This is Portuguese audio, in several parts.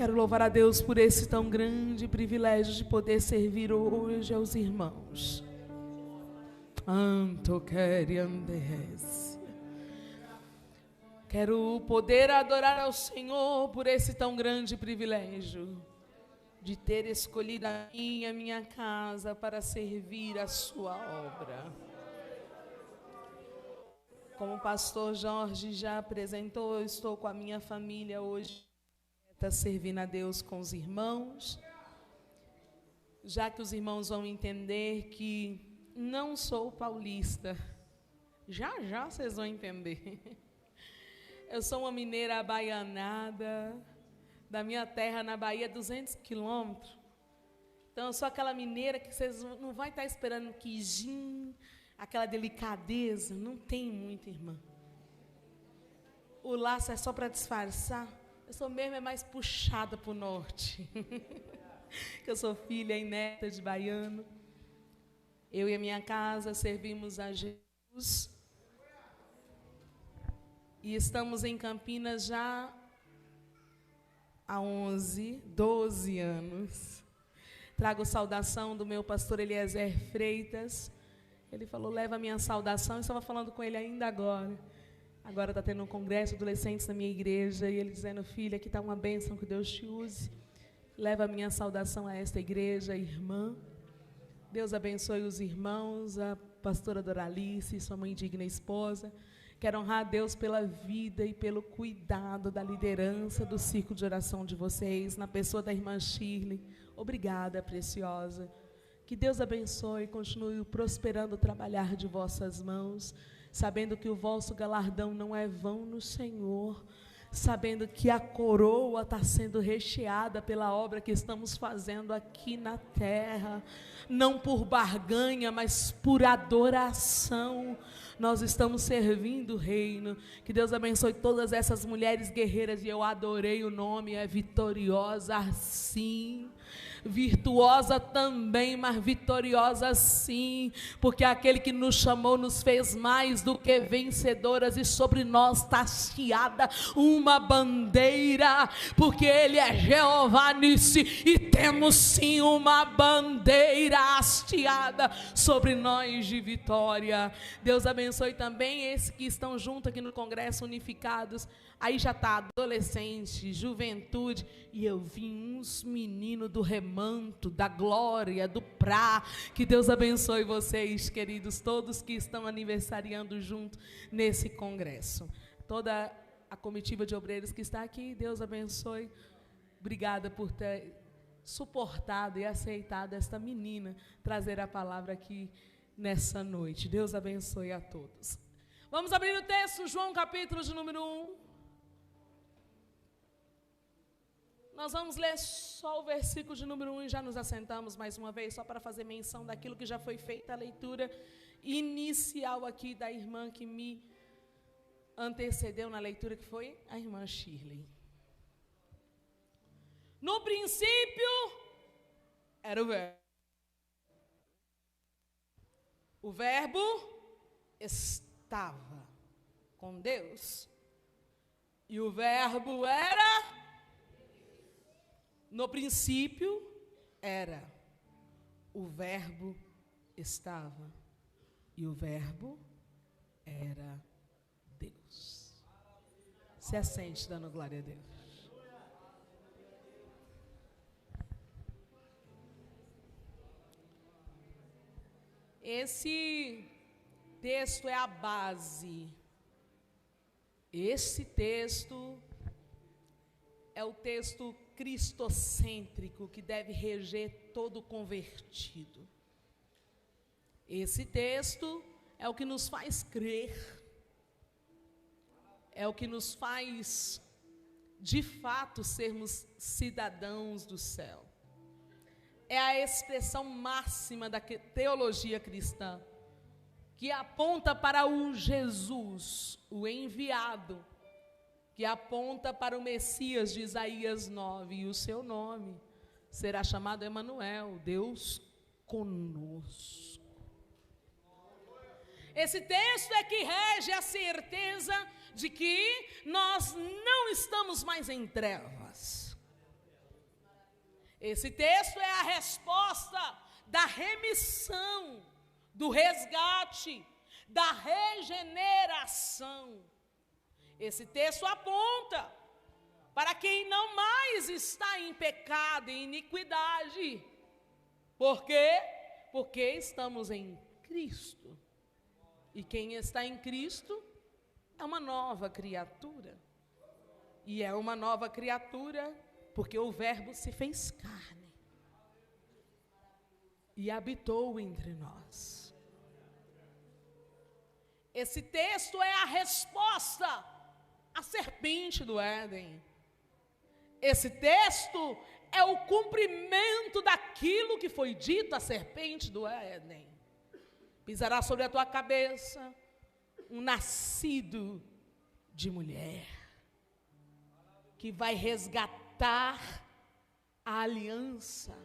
Quero louvar a Deus por esse tão grande privilégio de poder servir hoje aos irmãos. Quero poder adorar ao Senhor por esse tão grande privilégio de ter escolhido a minha casa para servir a sua obra. Como o pastor Jorge já apresentou, eu estou com a minha família hoje, servindo a Deus com os irmãos, já que os irmãos vão entender que não sou paulista. Já vocês vão entender. Eu sou uma mineira abaianada, da minha terra na Bahia, 200 quilômetros. Então eu sou aquela mineira que vocês não vão estar esperando quijinho, aquela delicadeza, não tem muito, irmã. O laço é só para disfarçar. Eu sou mesmo mais puxada para o norte. Que eu sou filha e neta de baiano. Eu e a minha casa servimos a Jesus. E estamos em Campinas já há 12 anos. Trago saudação do meu pastor Eliezer Freitas. Ele falou, leva a minha saudação. Eu estava falando com ele ainda agora. Agora está tendo um congresso de adolescentes na minha igreja, e ele dizendo, filha, aqui está uma bênção, que Deus te use. Leva a minha saudação a esta igreja, irmã. Deus abençoe os irmãos, a pastora Doralice, sua mãe digna esposa. Quero honrar a Deus pela vida e pelo cuidado da liderança do círculo de oração de vocês, na pessoa da irmã Shirley. Obrigada, preciosa. Que Deus abençoe e continue prosperando o trabalhar de vossas mãos, sabendo que o vosso galardão não é vão no Senhor, sabendo que a coroa está sendo recheada pela obra que estamos fazendo aqui na terra, não por barganha, mas por adoração. Nós estamos servindo o reino. Que Deus abençoe todas essas mulheres guerreiras, e eu adorei o nome, é vitoriosa sim, virtuosa também, mas vitoriosa sim, porque aquele que nos chamou nos fez mais do que vencedoras, e sobre nós está hasteada uma bandeira, porque Ele é Jeová Nissi, e temos sim uma bandeira hasteada sobre nós de vitória. Deus abençoe também esses que estão juntos aqui no Congresso Unificados. Aí já está adolescente, juventude, e eu vi uns meninos do remanto, da glória, do prá. Que Deus abençoe vocês, queridos, todos que estão aniversariando junto nesse congresso. Toda a comitiva de obreiros que está aqui, Deus abençoe. Obrigada por ter suportado e aceitado esta menina trazer a palavra aqui nessa noite. Deus abençoe a todos. Vamos abrir o texto, João capítulo de número 1. Nós vamos ler só o versículo de número 1 e já nos assentamos mais uma vez, só para fazer menção daquilo que já foi feita a leitura inicial aqui da irmã que me antecedeu na leitura, que foi a irmã Shirley. No princípio era o Verbo. O Verbo estava com Deus. E o Verbo era... No princípio era, o Verbo estava, e o Verbo era Deus. Se assente dando glória a Deus. Esse texto é a base. Esse texto é o texto cristocêntrico que deve reger todo convertido. Esse texto é o que nos faz crer, é o que nos faz, de fato, sermos cidadãos do céu. É a expressão máxima da teologia cristã, que aponta para o Jesus, o enviado, que aponta para o Messias de Isaías 9, e o seu nome será chamado Emanuel, Deus conosco. Esse texto é que rege a certeza de que nós não estamos mais em trevas. Esse texto é a resposta da remissão, do resgate, da regeneração. Esse texto aponta para quem não mais está em pecado e iniquidade. Por quê? Porque estamos em Cristo. E quem está em Cristo é uma nova criatura. E é uma nova criatura porque o Verbo se fez carne e habitou entre nós. Esse texto é a resposta à serpente do Éden. Esse texto é o cumprimento daquilo que foi dito à serpente do Éden. Pisará sobre a tua cabeça um nascido de mulher, que vai resgatar a aliança,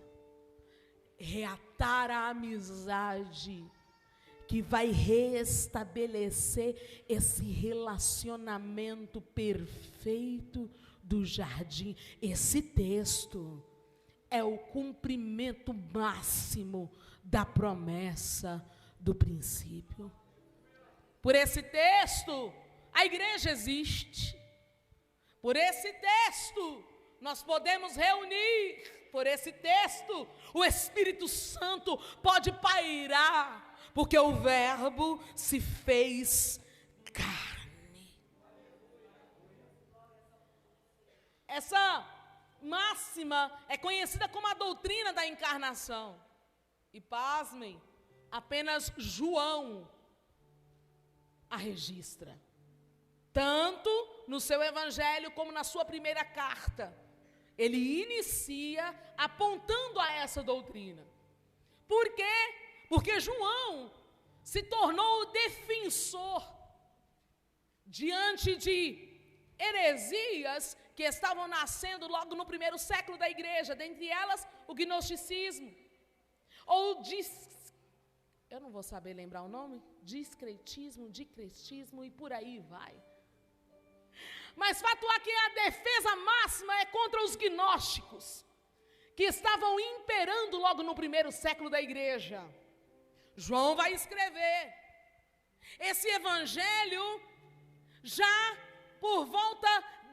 reatar a amizade, que vai restabelecer esse relacionamento perfeito do jardim. Esse texto é o cumprimento máximo da promessa do princípio. Por esse texto, a igreja existe. Por esse texto, nós podemos reunir. Por esse texto, o Espírito Santo pode pairar, porque o Verbo se fez carne. Essa máxima é conhecida como a doutrina da encarnação. E pasmem, apenas João a registra. Tanto no seu evangelho como na sua primeira carta. Ele inicia apontando a essa doutrina. Por quê? Porque João se tornou o defensor diante de heresias que estavam nascendo logo no primeiro século da igreja, dentre elas o gnosticismo, ou eu não vou saber lembrar o nome, discretismo, dicretismo e por aí vai. Mas fato é que a defesa máxima é contra os gnósticos, que estavam imperando logo no primeiro século da igreja. João vai escrever esse evangelho já por volta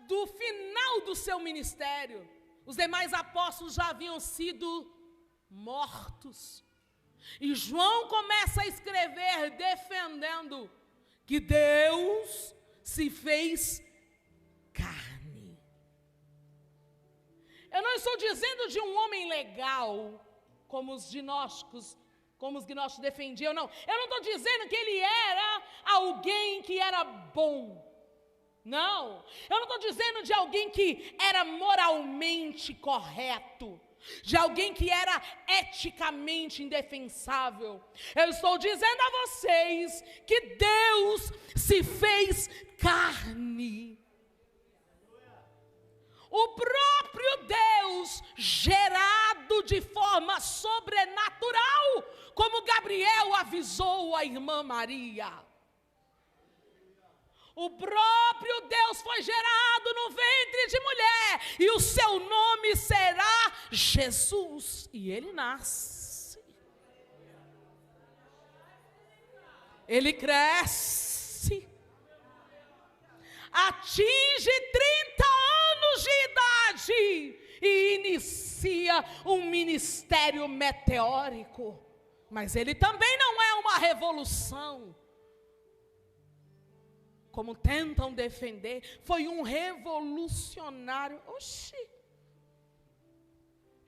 do final do seu ministério. Os demais apóstolos já haviam sido mortos. E João começa a escrever defendendo que Deus se fez carne. Eu não estou dizendo de um homem legal, como os gnósticos defendiam, não. Eu não estou dizendo que ele era alguém que era bom. Não. Eu não estou dizendo de alguém que era moralmente correto, de alguém que era eticamente indefensável. Eu estou dizendo a vocês que Deus se fez carne. O próprio Deus, gerado de forma sobrenatural, como Gabriel avisou a irmã Maria. O próprio Deus foi gerado no ventre de mulher, e o seu nome será Jesus. E ele nasce. Ele cresce. Atinge 30 anos de idade e inicia um ministério meteórico. Mas ele também não é uma revolução, como tentam defender. Foi um revolucionário. Oxi,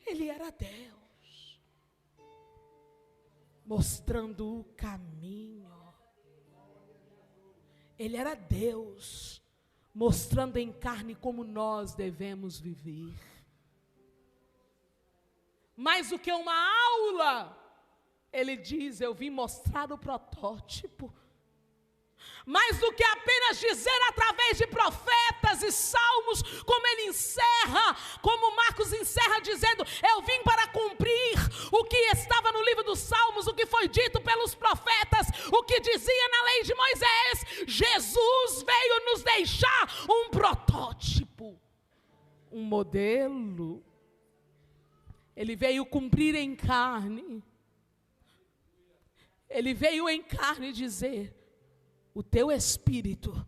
ele era Deus, mostrando o caminho. Ele era Deus, mostrando em carne como nós devemos viver. Mais do que uma aula, ele diz: eu vim mostrar o protótipo. Mais do que apenas dizer através de profetas e salmos, como ele encerra, como Marcos encerra dizendo: eu vim para cumprir o que estava no livro dos salmos, o que foi dito pelos profetas, o que dizia na lei de Moisés. Jesus veio nos deixar um protótipo, um modelo. Ele veio cumprir em carne. Ele veio em carne dizer: o teu espírito,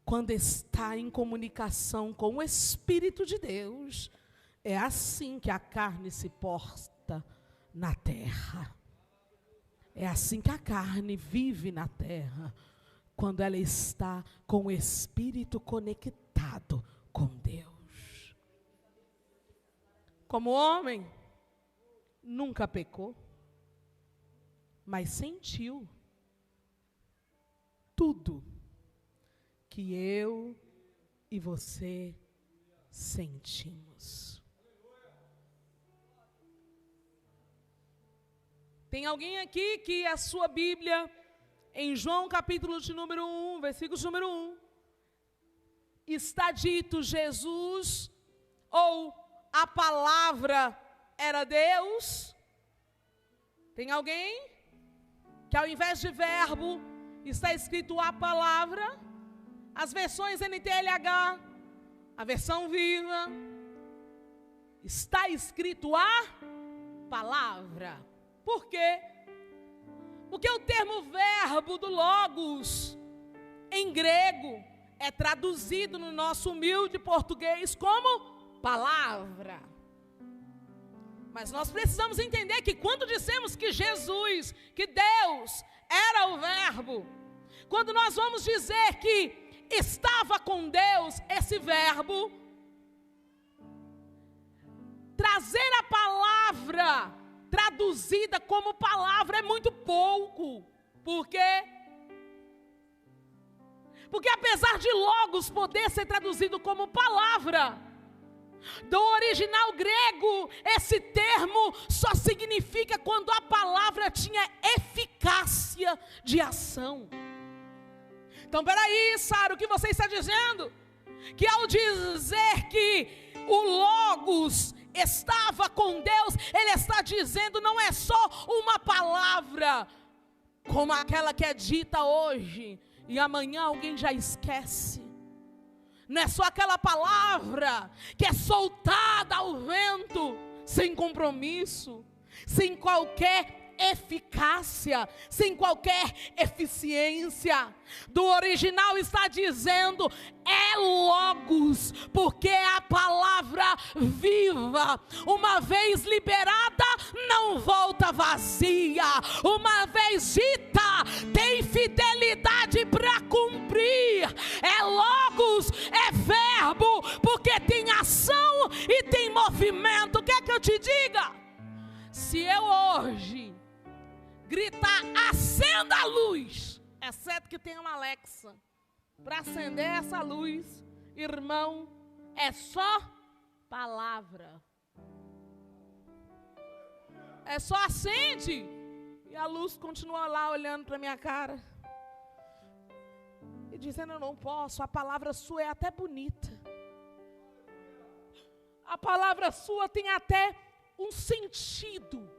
quando está em comunicação com o Espírito de Deus, é assim que a carne se porta na terra. É assim que a carne vive na terra, quando ela está com o Espírito conectado com Deus. Como homem, nunca pecou, mas sentiu tudo que eu e você sentimos. Tem alguém aqui que a sua Bíblia, em João capítulo de número 1, versículo de número 1, está dito Jesus ou a palavra era Deus? Tem alguém que ao invés de verbo está escrito a palavra? As versões NTLH, a versão viva, está escrito a palavra. Por quê? Porque o termo verbo do logos, em grego, é traduzido no nosso humilde português como palavra. Mas nós precisamos entender que quando dissemos que Jesus, que Deus era o verbo, quando nós vamos dizer que estava com Deus, esse verbo, trazer a palavra traduzida como palavra é muito pouco. Por quê? Porque apesar de logos poder ser traduzido como palavra, do original grego, esse termo só significa quando a palavra tinha eficácia de ação. Então, peraí, Sara, o que você está dizendo? Que ao dizer que o Logos estava com Deus, ele está dizendo não é só uma palavra, como aquela que é dita hoje, e amanhã alguém já esquece. Não é só aquela palavra que é soltada ao vento, sem compromisso, sem qualquer eficácia, sem qualquer eficiência. Do original está dizendo é logos, porque é a palavra viva, uma vez liberada não volta vazia, uma vez dita tem fidelidade para cumprir. É logos, é verbo, porque tem ação e tem movimento. Quer que eu te diga? Se eu hoje gritar acenda a luz, exceto que tem uma Alexa para acender essa luz, irmão, é só palavra. É só acende e a luz continua lá olhando para minha cara e dizendo eu não posso. A palavra sua é até bonita, a palavra sua tem até um sentido,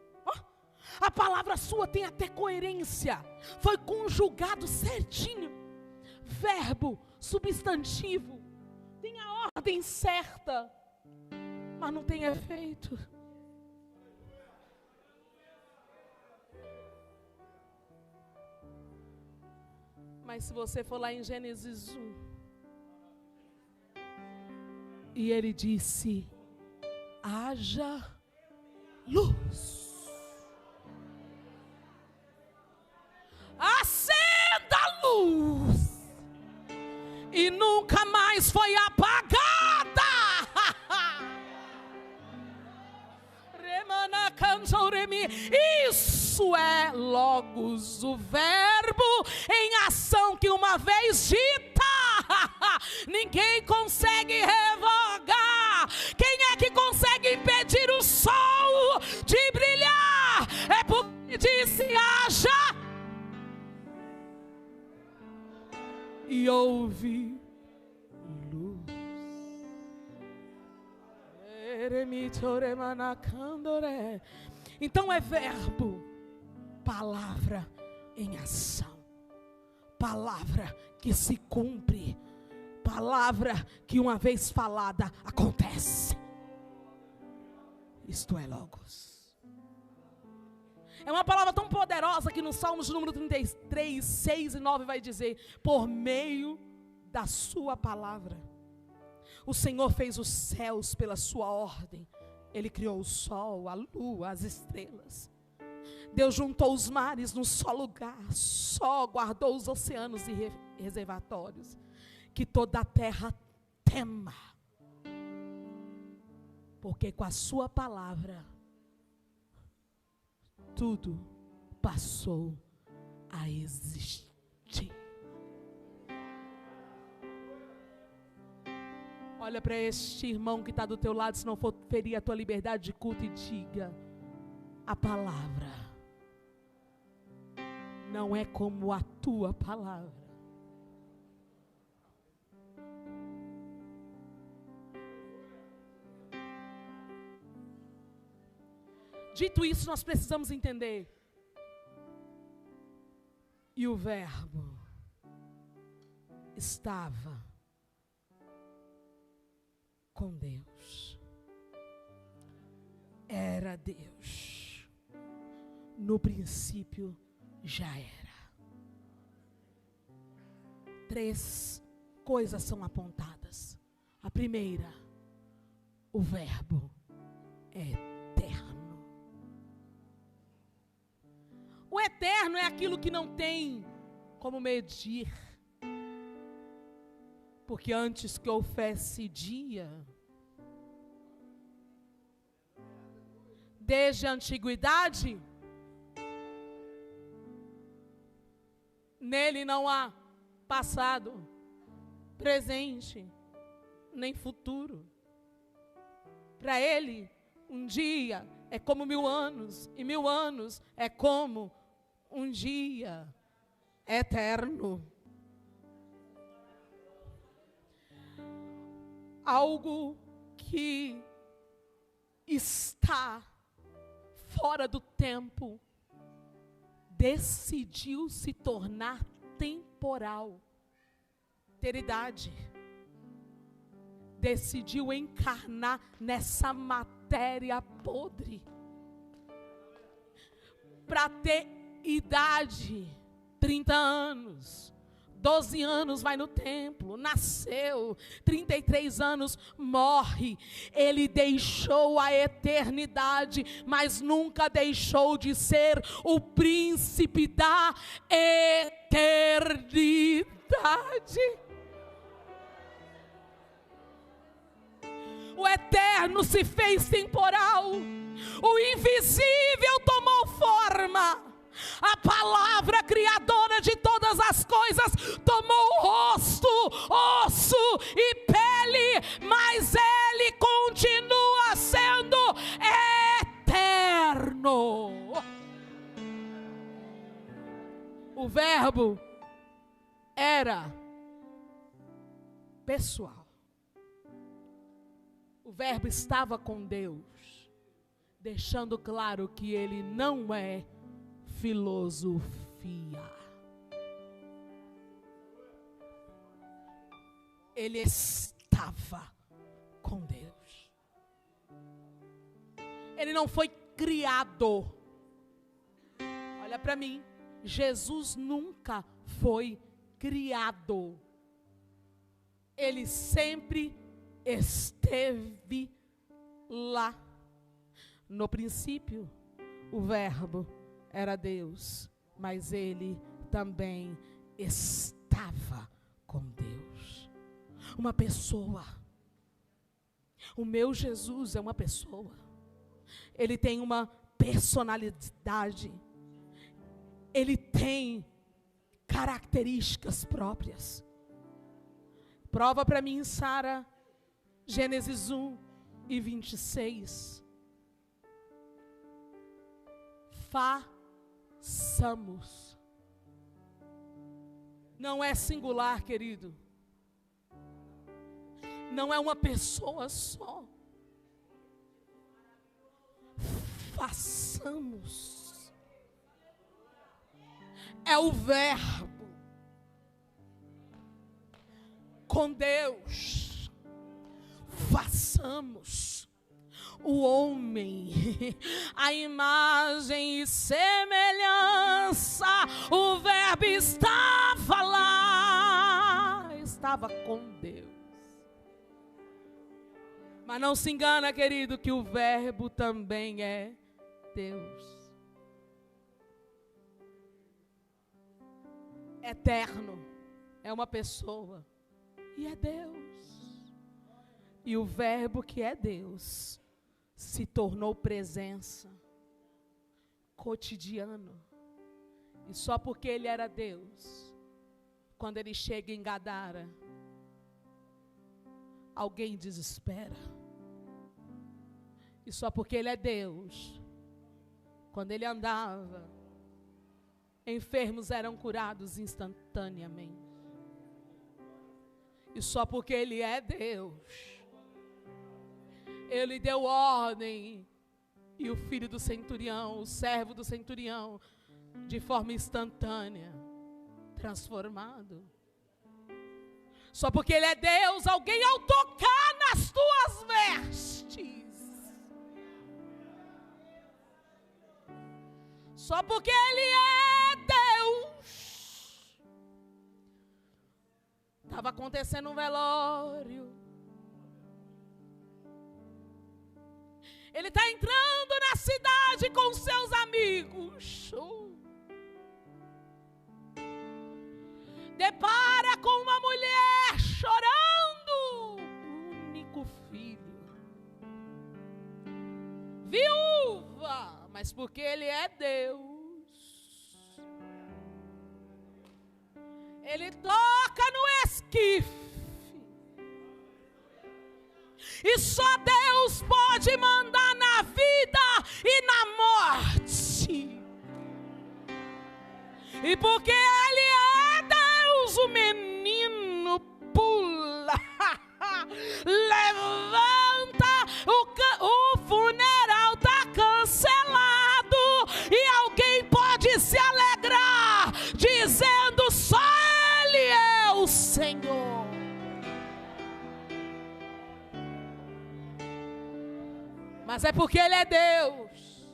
a palavra sua tem até coerência, foi conjugado certinho, verbo, substantivo, tem a ordem certa, mas não tem efeito. Mas se você for lá em Gênesis 1, e ele disse: haja luz. Acenda a luz. E nunca mais foi apagada. Isso é logos, o verbo em ação que uma vez dita, ninguém consegue revogar. Quem é que consegue impedir o sol de brilhar? É porque disse haja e houve luz. Então é verbo, palavra em ação, palavra que se cumpre, palavra que uma vez falada acontece. isto é Logos. É uma palavra tão poderosa que no Salmos número 33, 6 e 9 vai dizer: por meio da sua palavra, o Senhor fez os céus pela sua ordem. Ele criou o sol, a lua, as estrelas. Deus juntou os mares num só lugar, só guardou os oceanos e reservatórios. Que toda a terra tema, porque com a sua palavra tudo passou a existir. Olha para este irmão que está do teu lado, se não for ferir a tua liberdade de culto, e diga: a palavra não é como a tua palavra. Dito isso, nós precisamos entender. E o Verbo estava com Deus. Era Deus. No princípio já era. 3 coisas são apontadas. A primeira, o Verbo é eterno. O eterno é aquilo que não tem como medir. Porque antes que houvesse dia, desde a antiguidade, nele não há passado, presente, nem futuro. Para ele, um dia é como 1000 anos, e 1000 anos é como um dia eterno. Algo que está fora do tempo decidiu se tornar temporal. Eternidade decidiu encarnar nessa matéria podre para ter idade, 30 anos, 12 anos vai no templo, nasceu, 33 anos morre. Ele deixou a eternidade, mas nunca deixou de ser o príncipe da eternidade. O eterno se fez temporal, o invisível tomou forma. A palavra criadora de todas as coisas tomou rosto, osso e pele, mas ele continua sendo eterno. O Verbo era pessoal. O Verbo estava com Deus, deixando claro que ele não é filosofia. Ele estava com Deus. Ele não foi criado. Olha para mim, Jesus nunca foi criado. Ele sempre esteve lá. No princípio, o Verbo era Deus, mas ele também estava com Deus. Uma pessoa. O meu Jesus é uma pessoa. Ele tem uma personalidade. Ele tem características próprias. Prova para mim, Sara, Gênesis 1 e 26. Façamos. Não é singular, querido. Não é uma pessoa só. Façamos. É o Verbo com Deus. Façamos. o homem, a imagem e semelhança, o Verbo estava lá, estava com Deus. Mas não se engana, querido, que o Verbo também é Deus. Eterno, é uma pessoa e é Deus. E o Verbo que é Deus se tornou presença, cotidiano. E só porque ele era Deus, quando ele chega em Gadara, alguém desespera. E só porque ele é Deus, quando ele andava, enfermos eram curados instantaneamente. E só porque ele é Deus, ele deu ordem, e o filho do centurião, o servo do centurião, de forma instantânea, transformado. Só porque ele é Deus, alguém ao tocar nas tuas vestes. Só porque ele é Deus. Estava acontecendo um velório. Ele está entrando na cidade com seus amigos. Depara com uma mulher chorando, o único filho, viúva, mas porque ele é Deus, ele toca no esquife. E só Deus pode mandar na vida e na morte. E porque ele é Deus, o menino pula, levanta, o funeral está cancelado. E alguém pode se alegrar, dizendo: só ele é o Senhor. Mas é porque ele é Deus.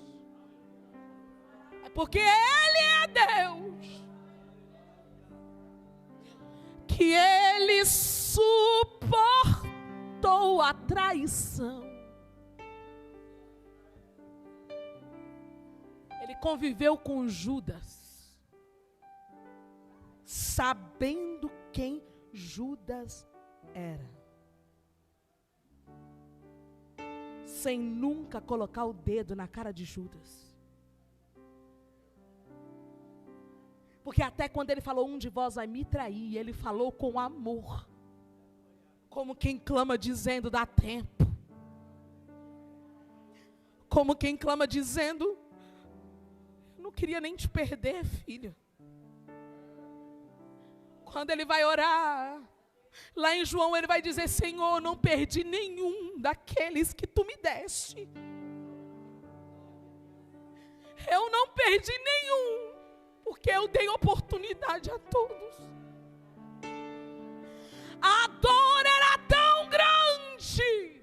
É porque ele é Deus que ele suportou a traição. Ele conviveu com Judas, sabendo quem Judas era, sem nunca colocar o dedo na cara de Judas. Porque até quando ele falou: um de vós vai me trair, ele falou com amor, como quem clama dizendo: dá tempo. Como quem clama dizendo: eu não queria nem te perder, filho. Quando ele vai orar, lá em João ele vai dizer: Senhor, não perdi nenhum daqueles que tu me deste. Eu não perdi nenhum, porque eu dei oportunidade a todos. A dor era tão grande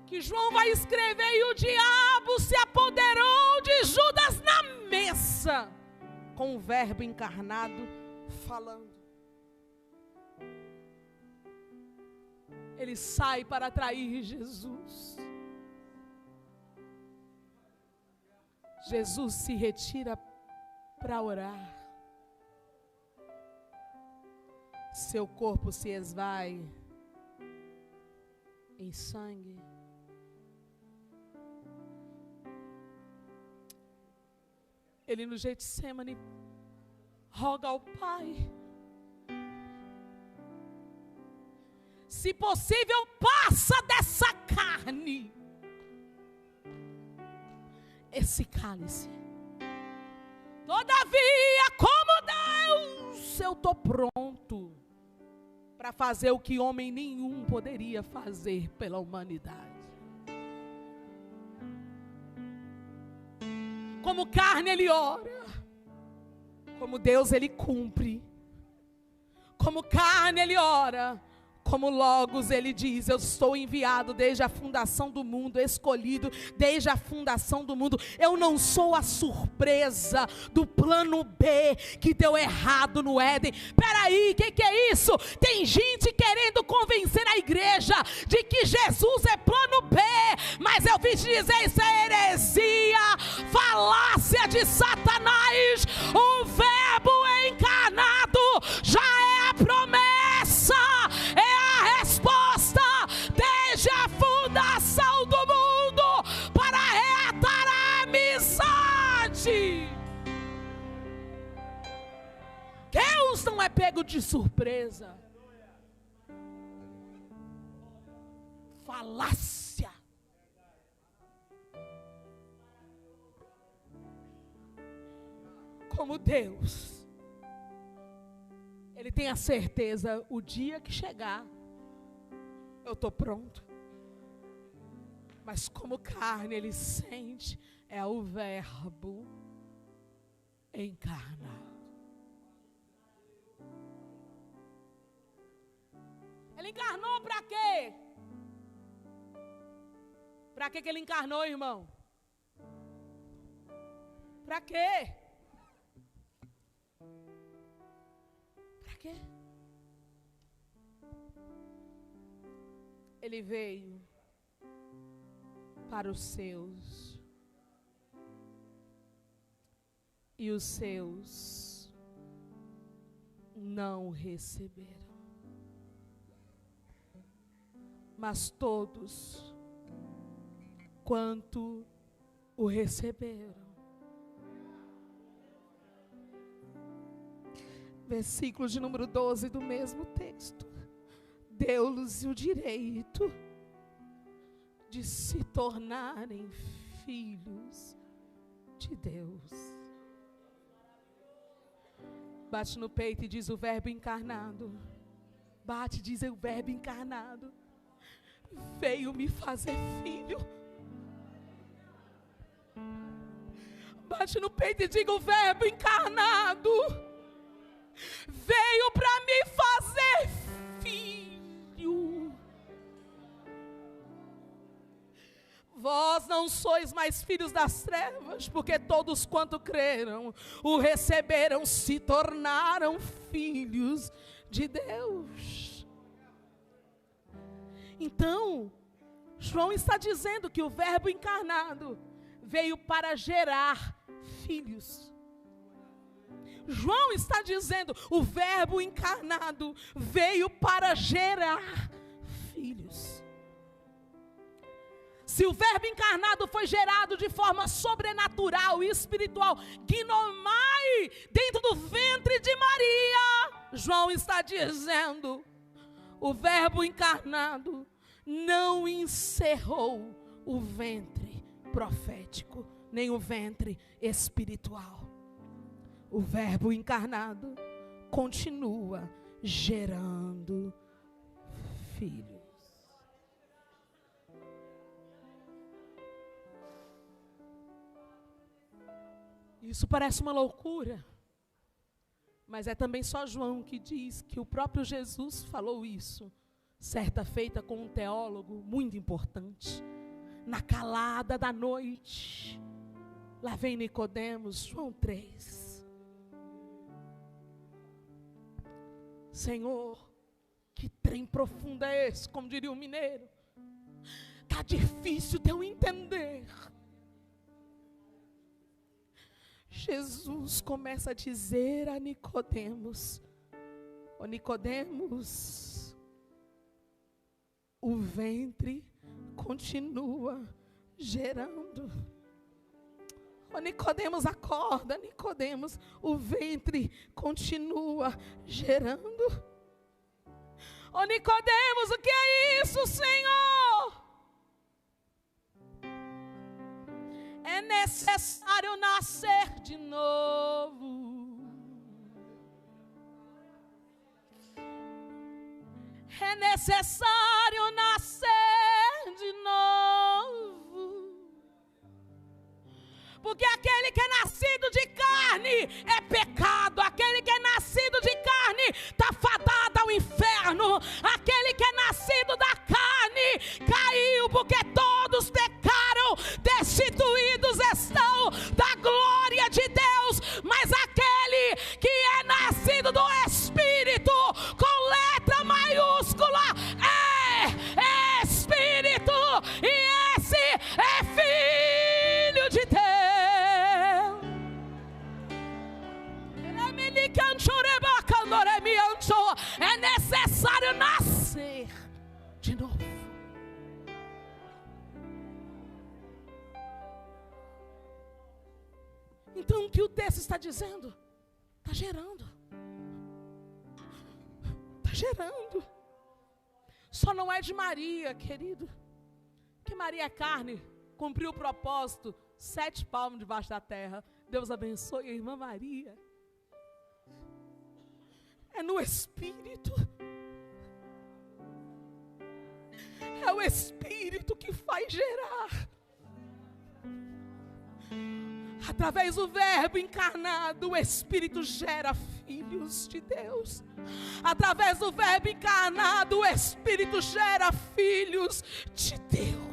que João vai escrever: e o diabo se apoderou de Judas na mesa, com o Verbo encarnado falando. Ele sai para trair Jesus. Jesus se retira para orar. Seu corpo se esvai em sangue. Ele no Getsemane roga ao Pai: se possível, passa dessa carne esse cálice. Todavia, como Deus, eu estou pronto para fazer o que homem nenhum poderia fazer pela humanidade. Como carne ele ora, como Deus ele cumpre. Como carne ele ora, Como Logos, ele diz: eu estou enviado desde a fundação do mundo, escolhido desde a fundação do mundo. Eu não sou a surpresa do plano B que deu errado no Éden. Peraí, o que é isso? Tem gente querendo convencer a igreja de que Jesus é plano B, mas eu vim te dizer, isso é heresia, falácia de Satanás. O verbo encarnado já é a promessa, é a resposta desde a fundação do mundo para reatar a amizade. Deus não é pego de surpresa. Falácia. Como Deus, Ele tem a certeza, o dia que chegar, eu estou pronto. Mas como carne, Ele sente, é o verbo encarnado. Ele encarnou para quê? Para que Ele encarnou, irmão? Para quê? Para quê? Ele veio para os seus, e os seus não o receberam. Mas todos quanto o receberam. Versículo de número 12 do mesmo texto. Deu-lhes o direito de se tornarem filhos de Deus. Bate no peito e diz: o verbo encarnado. Bate e diz: o verbo encarnado veio me fazer filho. Bate no peito e diga: o verbo encarnado veio para me fazer filho. Vós não sois mais filhos das trevas, porque todos quanto creram, o receberam, se tornaram filhos de Deus. Então, João está dizendo que o verbo encarnado veio para gerar filhos. João está dizendo, o verbo encarnado veio para gerar filhos. Se o verbo encarnado foi gerado de forma sobrenatural e espiritual, Ginomai, dentro do ventre de Maria, João está dizendo, o verbo encarnado não encerrou o ventre profético, nem o ventre espiritual. O verbo encarnado continua gerando filhos. Isso parece uma loucura, mas é também só João que diz que o próprio Jesus falou isso, certa feita com um teólogo muito importante, na calada da noite. Lá vem Nicodemos, João 3. Senhor, que trem profundo é esse, como diria o mineiro? Está difícil de eu entender. Jesus começa a dizer a Nicodemos: ô Nicodemos, o ventre continua gerando. Ô Nicodemos, acorda, Nicodemos, o ventre continua gerando. Ô Nicodemos, o que é isso, Senhor? É necessário nascer de novo. É necessário nascer de novo. Porque aquele que é nascido de carne é pecado. Aquele que é nascido de carne está fadado ao inferno. Aquele caiu porque todos pecaram, destituídos estão da glória de Deus, mas aquele que é nascido do Espírito, com letra maiúscula, é Espírito, e esse é Filho de Deus. É necessário nascer de novo. Então o que o texto está dizendo? Está gerando. Está gerando. Só não é de Maria, querido. Que Maria é carne, cumpriu o propósito, 7 palmos debaixo da terra. Deus abençoe a irmã Maria. É no Espírito. É o Espírito que faz gerar. Através do Verbo encarnado, o Espírito gera filhos de Deus. Através do Verbo encarnado, o Espírito gera filhos de Deus.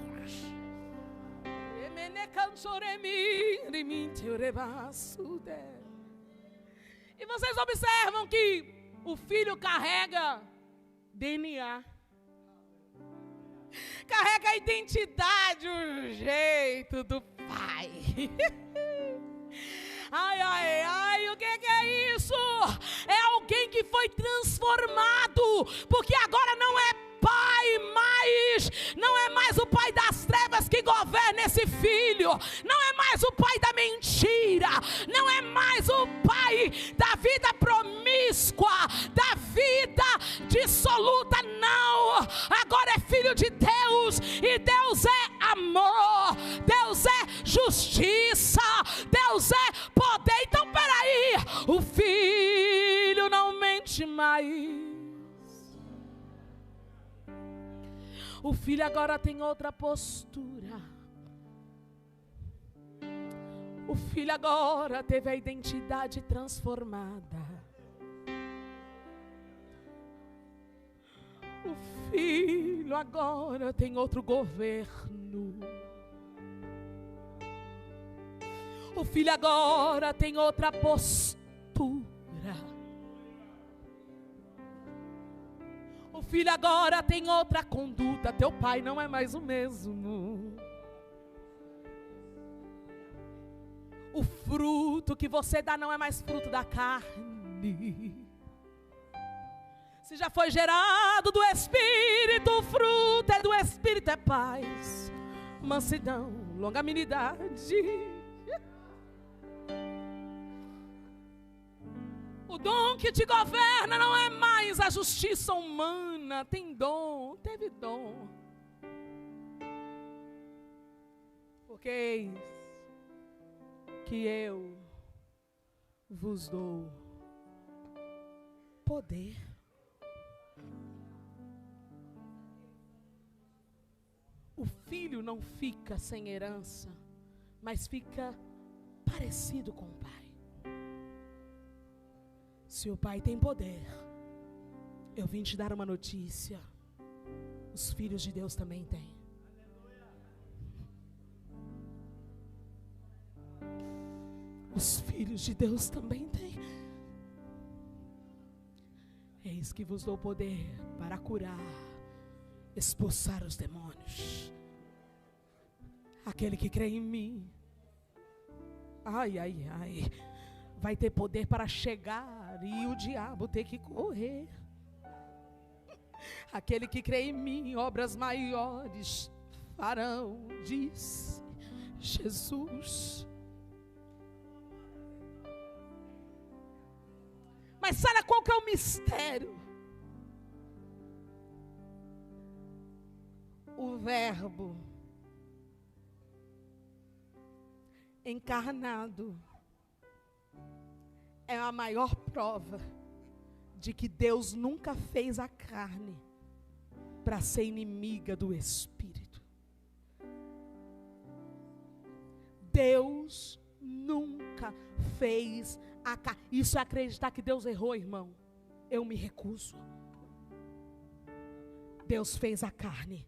E vocês observam que o filho carrega DNA, carrega a identidade, o jeito do pai. Ai, ai, ai, o que é isso? É alguém que foi transformado, porque agora não é pai mais, não é mais o pai das trevas que governa esse filho, não é mais o pai da mentira, não é mais o pai da vida promíscua, da vida dissoluta, não, agora é filho de Deus, e Deus é amor, Deus é justiça, Deus é poder. Então peraí, o filho não mente mais. O filho agora tem outra postura. O filho agora teve a identidade transformada. O filho agora tem outro governo. O filho agora tem outra postura. O filho agora tem outra conduta. Teu pai não é mais o mesmo. O fruto que você dá não é mais fruto da carne. Se já foi gerado do Espírito, o fruto é do Espírito, é paz, mansidão, longanimidade. O dom que te governa não é mais a justiça humana. Tem dom, teve dom. Porque eis que eu vos dou poder. O filho não fica sem herança, mas fica parecido com o pai. Se o pai tem poder, eu vim te dar uma notícia: os filhos de Deus também têm. Os filhos de Deus também têm. Eis que vos dou poder para curar, expulsar os demônios. Aquele que crê em mim, ai, ai, ai, vai ter poder para chegar e o diabo ter que correr. Aquele que crê em mim, obras maiores farão, diz Jesus. Mas sabe qual que é o mistério? O Verbo encarnado é a maior prova de que Deus nunca fez a carne para ser inimiga do Espírito. Deus nunca fez a carne. Isso é acreditar que Deus errou, irmão. Eu me recuso. Deus fez a carne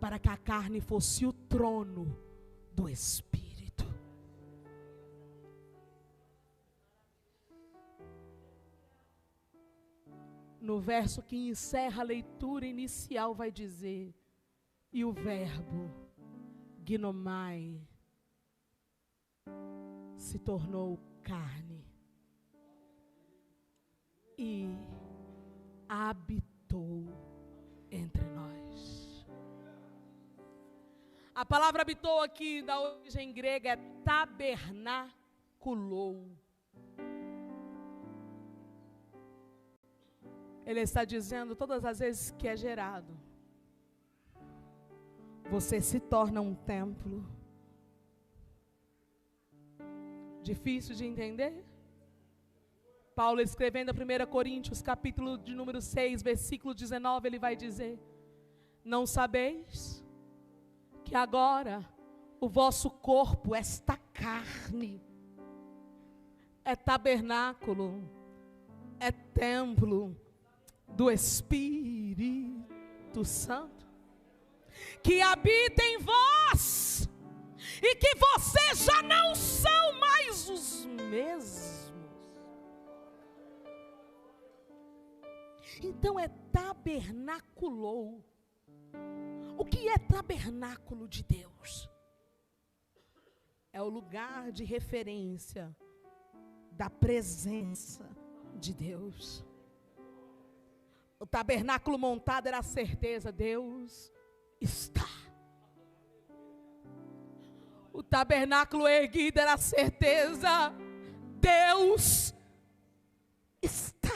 para que a carne fosse o trono do Espírito. No verso que encerra a leitura inicial vai dizer: e o verbo, ginomai, se tornou carne e habitou entre nós. A palavra habitou aqui, da origem grega, é tabernaculou. Ele está dizendo, todas as vezes que é gerado, você se torna um templo. Difícil de entender? Paulo, escrevendo a 1 Coríntios, capítulo de número 6, versículo 19, ele vai dizer: não sabeis que agora o vosso corpo, esta carne, é tabernáculo, é templo do Espírito Santo, que habita em vós, e que vocês já não são mais os mesmos. Então é tabernaculou. O que é tabernáculo de Deus? É o lugar de referência da presença de Deus. O tabernáculo montado era a certeza: Deus está. O tabernáculo erguido era a certeza: Deus está.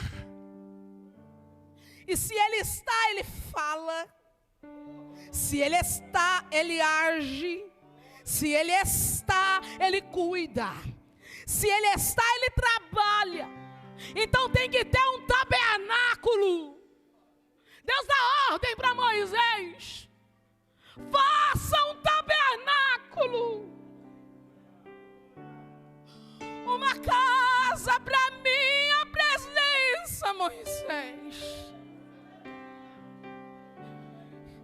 E se Ele está, Ele fala. Se Ele está, Ele age. Se Ele está, Ele cuida. Se Ele está, Ele trabalha. Então tem que ter um tabernáculo. Deus dá ordem para Moisés: faça um tabernáculo, uma casa para minha presença, Moisés.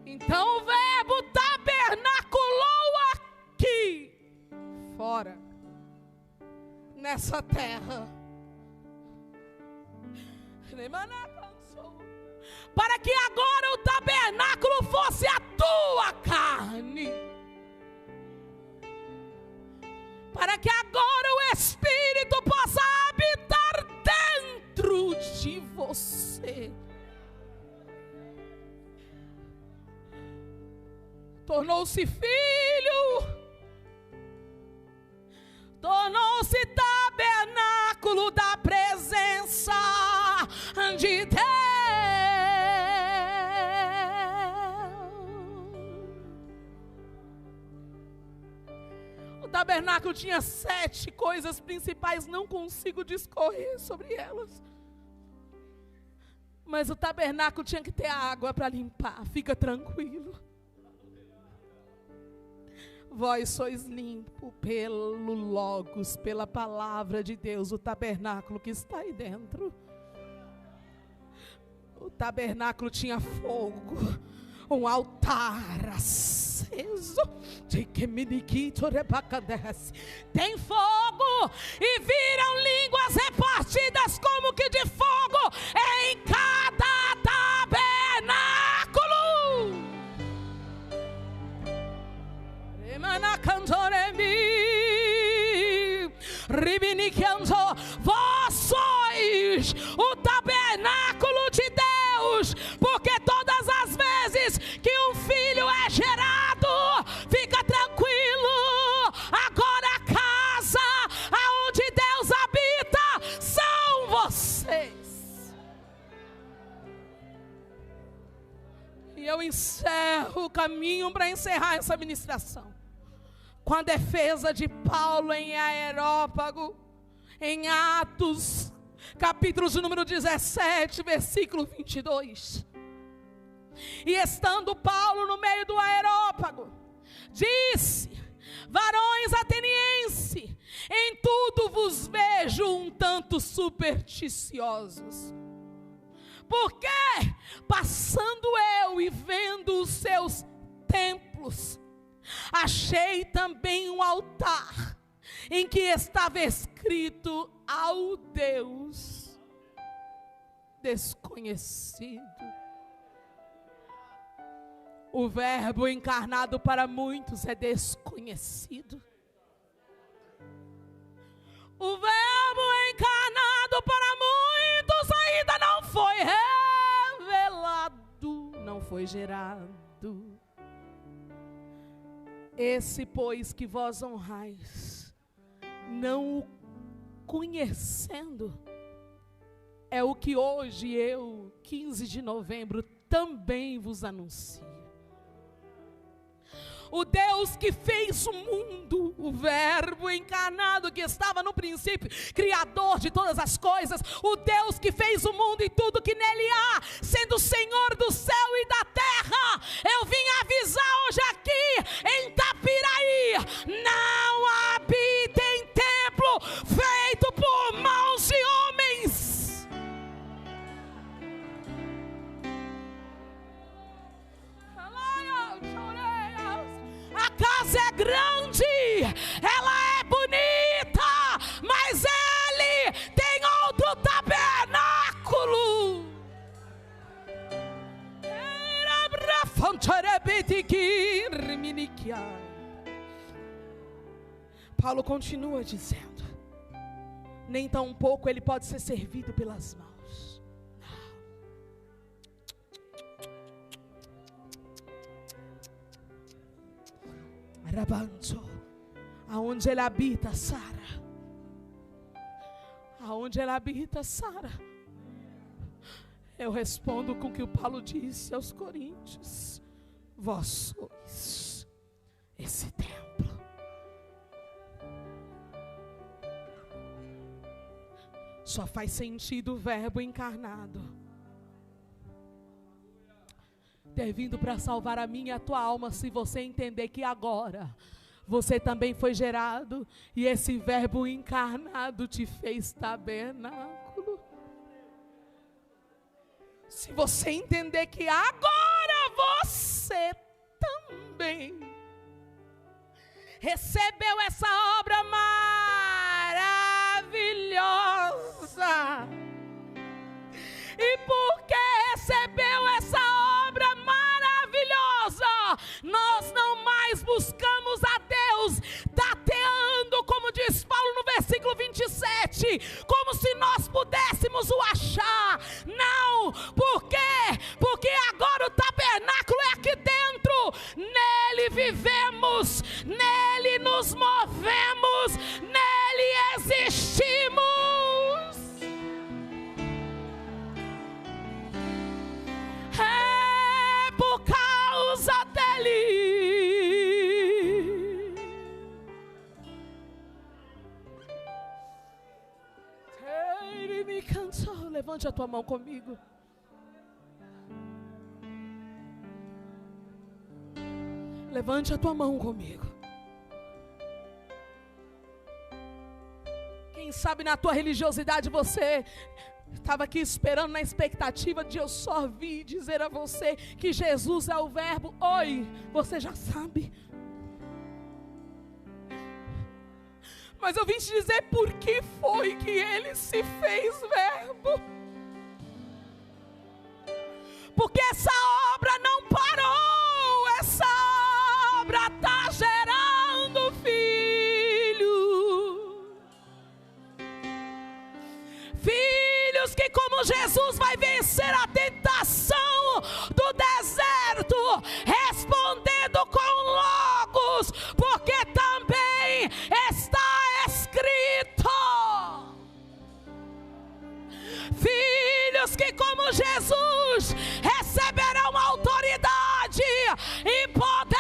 Então o verbo tabernaculou aqui, fora, nessa terra, para que agora o tabernáculo fosse a tua carne, para que agora o Espírito possa habitar dentro de você. Tornou-se filho, tornou-se tabernáculo da presença de Deus. O tabernáculo tinha 7 coisas principais, não consigo discorrer sobre elas. Mas o tabernáculo tinha que ter água para limpar, fica tranquilo. Vós sois limpo pelo Logos, pela palavra de Deus, o tabernáculo que está aí dentro. O tabernáculo tinha fogo, um altar aceso. Tem fogo e viram línguas repartidas como que de fogo em cada tabernáculo. Vós sois o tabernáculo de Deus, porque todas as vezes que um filho é gerado, fica tranquilo, agora a casa aonde Deus habita são vocês. E eu encerro o caminho para encerrar essa ministração com a defesa de Paulo em Areópago, em Atos, capítulo de número 17, versículo 22. E estando Paulo no meio do Areópago, disse: varões atenienses, em tudo vos vejo um tanto supersticiosos. Porque, passando eu e vendo os seus templos achei também um altar em que estava escrito: ao Deus desconhecido. O Verbo encarnado para muitos é desconhecido. O Verbo encarnado para muitos ainda não foi revelado, não foi gerado. Esse, pois, que vós honrais, não o conhecendo, é o que hoje eu, 15 de novembro, também vos anuncio. O Deus que fez o mundo, o Verbo encarnado que estava no princípio, Criador de todas as coisas, o Deus que fez o mundo e tudo que nele há, sendo o Senhor do céu e da terra. Eu vim avisar hoje aqui em Tapiraí: não habita em templo feito por mãos de homens. A casa é grande, ela é bonita, mas ele tem outro tabernáculo. Paulo continua dizendo: nem tampouco ele pode ser servido pelas mãos. Aonde ele habita, Sara. Aonde ele habita, Sara. Eu respondo com o que o Paulo disse aos Coríntios: vós sois esse templo. Só faz sentido o Verbo encarnado ter vindo para salvar a minha e a tua alma, se você entender que agora você também foi gerado e esse Verbo encarnado te fez tabernáculo. Se você entender que agora você também recebeu essa obra maravilhosa, e porque recebeu essa obra maravilhosa, nós não mais buscamos a Deus tateando, como diz Paulo no versículo 27, como se nós pudéssemos o achar. Não, por quê? Porque agora o tabernáculo é aqui dentro, nele vivemos, nele nos movemos, nele existimos. É por causa dele. Ele me cansou. Levante a tua mão comigo. Levante a tua mão comigo. Quem sabe na tua religiosidade você estava aqui esperando na expectativa de eu só vir dizer a você que Jesus é o Verbo. Oi, você já sabe. Mas eu vim te dizer por que foi que ele se fez Verbo. Porque essa obra não parou, essa obra está gerando filhos que, como Jesus, vai vencer a tentação do deserto, respondendo com logos, porque também está escrito. Filhos que, como Jesus, receberão autoridade e poder.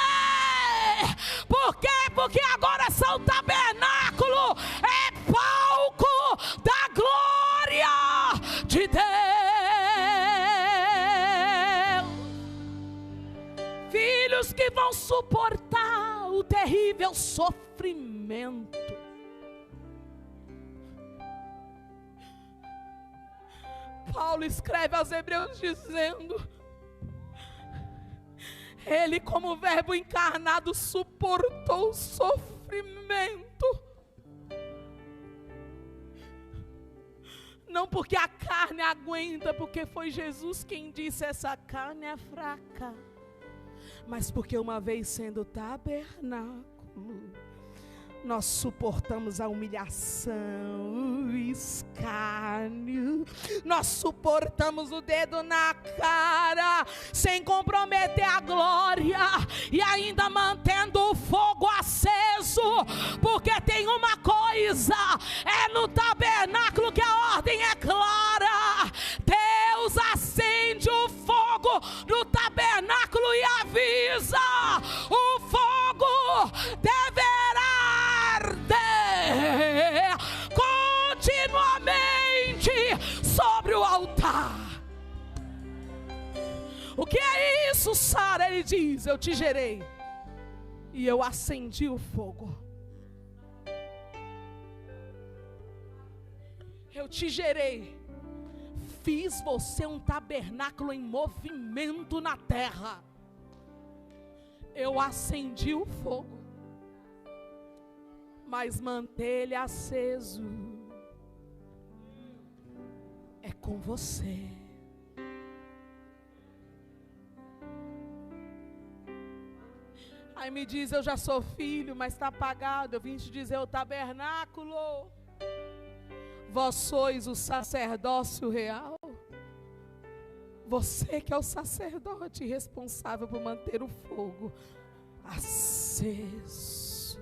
Por quê? Porque agora são tabernáculo, é palco da glória de Deus. Filhos que vão suportar o terrível sofrimento. Paulo escreve aos Hebreus dizendo: Ele, como Verbo encarnado, suportou o sofrimento. Não porque a carne aguenta, porque foi Jesus quem disse: essa carne é fraca. Mas porque uma vez sendo tabernáculo, nós suportamos a humilhação, o escárnio, nós suportamos o dedo na cara, sem comprometer a glória, e ainda mantendo o fogo aceso, porque tem uma coisa, é no tabernáculo que a ordem é clara. Deus acende o fogo no tabernáculo e avisa: o fogo deverá arder continuamente sobre o altar. O que é isso, Sara? Ele diz: eu te gerei e eu acendi o fogo. Eu te gerei, fiz você um tabernáculo em movimento na terra. Eu acendi o fogo, mas manter ele aceso é com você. Aí me diz: eu já sou filho, mas está apagado. Eu vim te dizer: o tabernáculo, vós sois o sacerdócio real. Você que é o sacerdote responsável por manter o fogo aceso.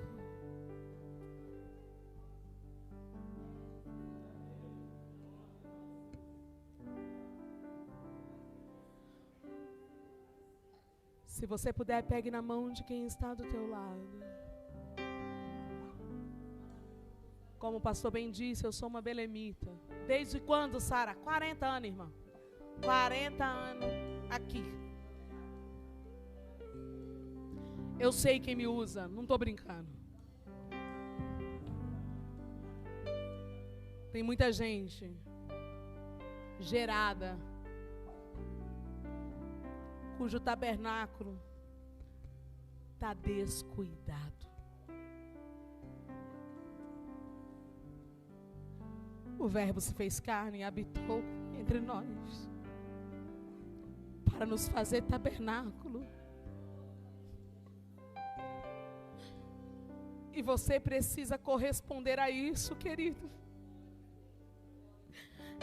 Se você puder, pegue na mão de quem está do teu lado. Como o pastor bem disse, eu sou uma belemita. Desde quando, Sara? 40 anos, irmã. 40 anos aqui. Eu sei quem me usa, não estou brincando. Tem muita gente gerada, cujo tabernáculo está descuidado. O Verbo se fez carne e habitou entre nós, para nos fazer tabernáculo. E você precisa corresponder a isso, querido.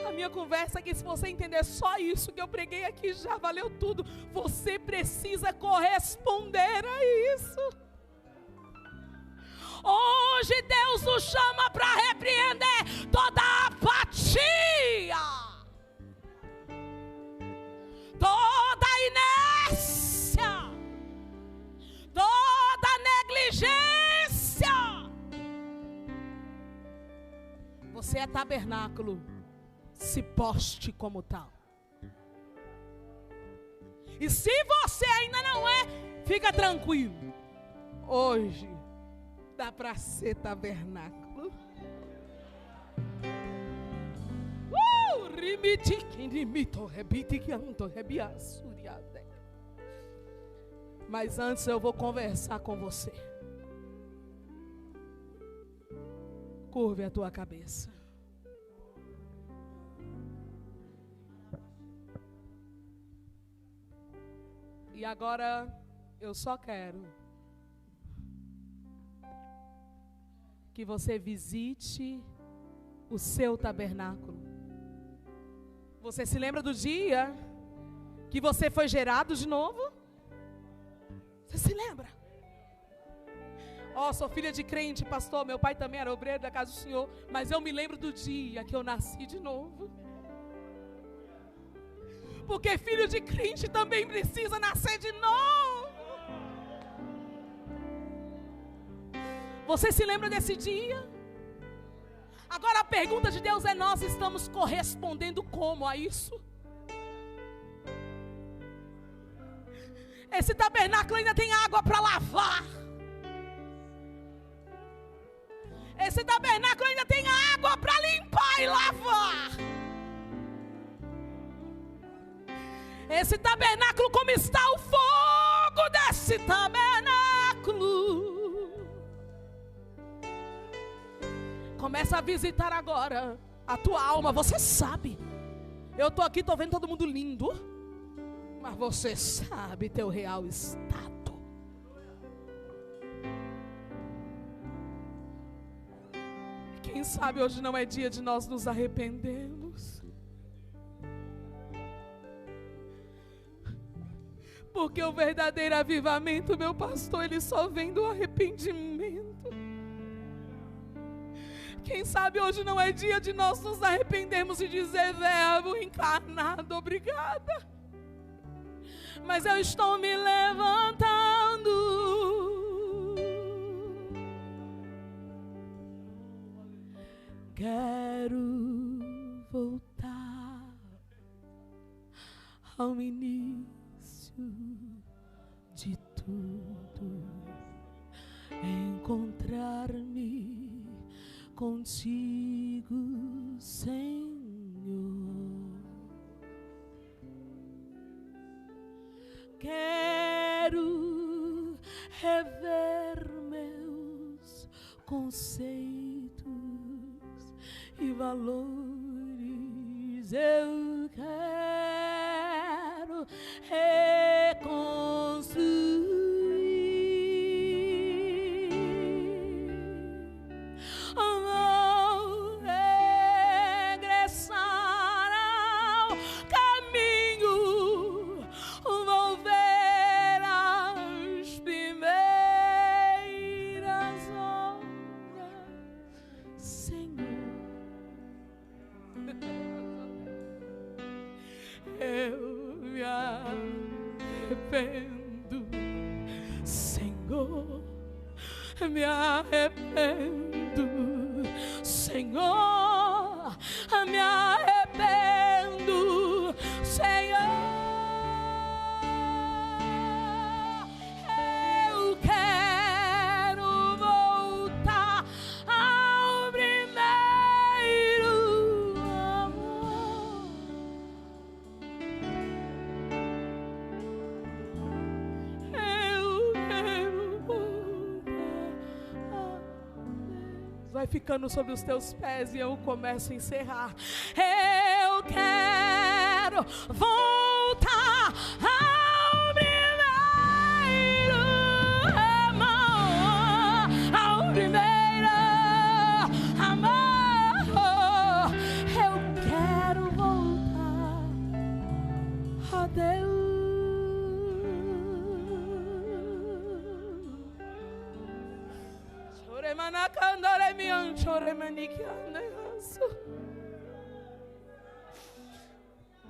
A minha conversa aqui, se você entender só isso que eu preguei aqui, já valeu tudo. Você precisa corresponder a isso. Hoje Deus nos chama para repreender toda a apatia, toda a inércia, toda a negligência. Você é tabernáculo, se poste como tal. E se você ainda não é, fica tranquilo. Hoje dá para ser tabernáculo. Mas antes eu vou conversar com você. Curve a tua cabeça. E agora eu só quero que você visite o seu tabernáculo. Você se lembra do dia que você foi gerado de novo? Você se lembra? Ó, sou filha de crente, pastor. Meu pai também era obreiro da casa do Senhor. Mas eu me lembro do dia que eu nasci de novo. Porque filho de crente também precisa nascer de novo. Você se lembra desse dia? Agora a pergunta de Deus é: nós estamos correspondendo como a isso? Esse tabernáculo ainda tem água para lavar. Esse tabernáculo ainda tem água para limpar e lavar. Esse tabernáculo, como está o fogo Começa a visitar agora a tua alma. Você sabe. Eu estou aqui, estou vendo todo mundo lindo, mas você sabe teu real estado. Quem sabe hoje não é dia de nós nos arrependermos. Porque o verdadeiro avivamento, meu pastor, ele só vem do arrependimento. Quem sabe hoje não é dia de nós nos arrependermos e dizer: Verbo encarnado, obrigada, mas eu estou me levantando. Quero voltar ao início de tudo, encontrar-me contigo, Senhor. Quero rever meus conceitos e valores. Eu quero reconstruir. Senhor, me arrependo, Senhor, me arrependo, Senhor, eu quero voltar ao primeiro amor. Vai ficando sobre os teus pés e eu começo a encerrar. Eu quero voltar ao primeiro amor, ao primeiro amor. Eu quero voltar a Deus.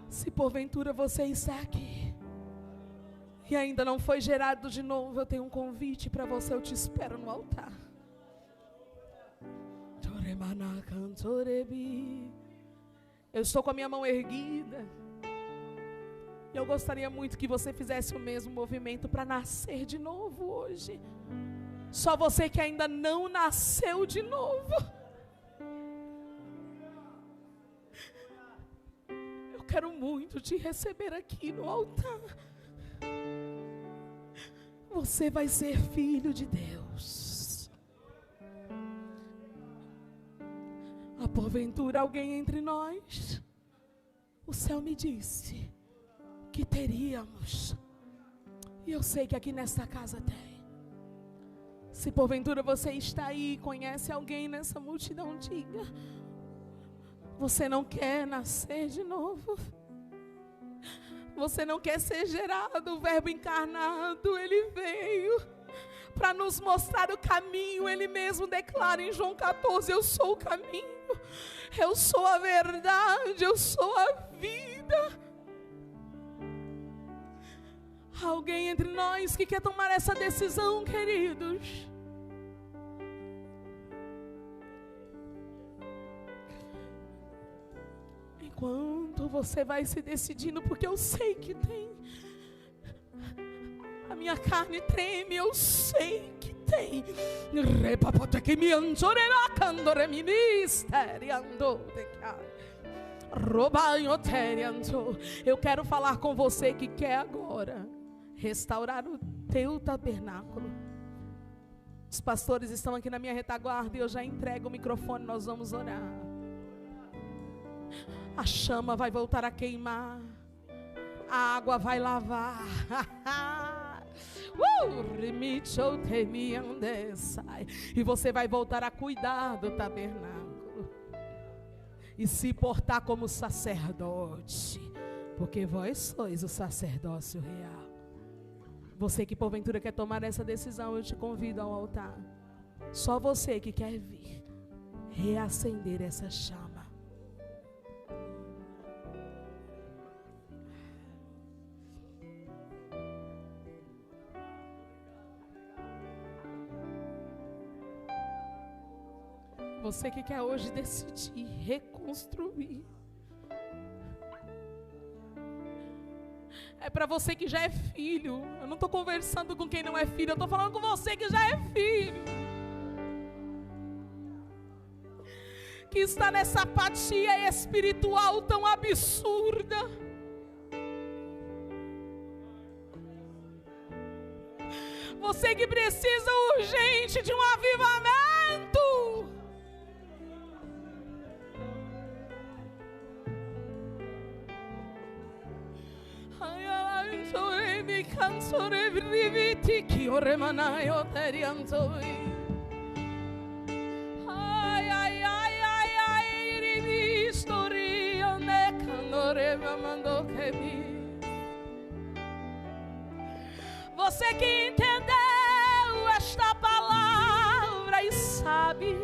Se porventura você está aqui e ainda não foi gerado de novo, eu tenho um convite para você. Eu te espero no altar. Eu estou com a minha mão erguida e eu gostaria muito que você fizesse o mesmo movimento para nascer de novo hoje. Só você que ainda não nasceu de novo. Eu quero muito te receber aqui no altar. Você vai ser filho de Deus. Há porventura alguém entre nós? O céu me disse que teríamos. E eu sei que aqui nesta casa tem. Se porventura você está aí e conhece alguém nessa multidão, diga: você não quer nascer de novo? Você não quer ser gerado? O Verbo encarnado, Ele veio para nos mostrar o caminho. Ele mesmo declara em João 14: eu sou o caminho, eu sou a verdade, eu sou a vida. Alguém entre nós que quer tomar essa decisão, queridos? Enquanto você vai se decidindo, porque eu sei que tem. A minha carne treme, eu sei que tem. Eu quero falar com você que quer agora restaurar o teu tabernáculo. Os pastores estão aqui na minha retaguarda e eu já entrego o microfone, nós vamos orar. A chama vai voltar a queimar. A água vai lavar. E você vai voltar a cuidar do tabernáculo e se portar como sacerdote, porque vós sois o sacerdócio real. Você que porventura quer tomar essa decisão, eu te convido ao altar. Só você que quer vir reacender essa chama. Você que quer hoje decidir reconstruir. É para você que já é filho. Eu não estou conversando com quem não é filho. Eu estou falando com você que já é filho. Que está nessa apatia espiritual tão absurda. Você que precisa urgente de um avivamento. Você que entendeu esta palavra e sabe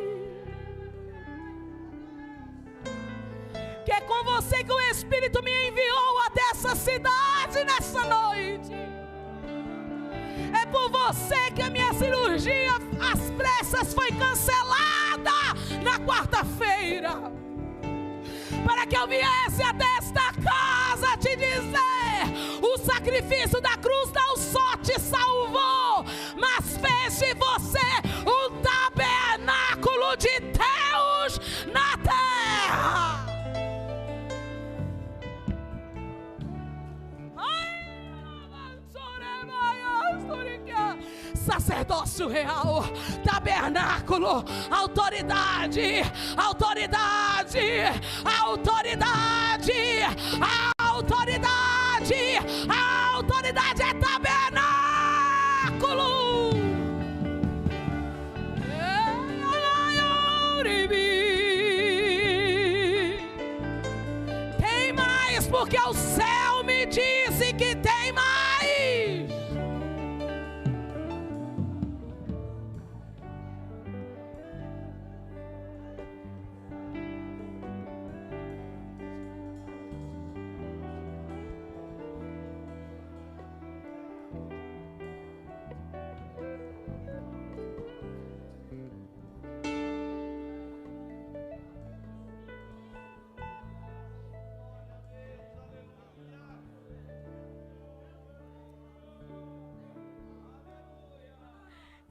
que é com você que o Espírito me enviou até essa cidade nessa noite. É por você que a minha cirurgia às pressas foi cancelada na quarta-feira, para que eu viesse até esta casa te dizer: o sacrifício da cruz não só te salvou, mas fez de você um tabernáculo de Deus na terra. Sacerdócio real, tabernáculo, autoridade, autoridade, autoridade, autoridade, autoridade é tabernáculo. Tem mais, porque o céu me disse que tem mais.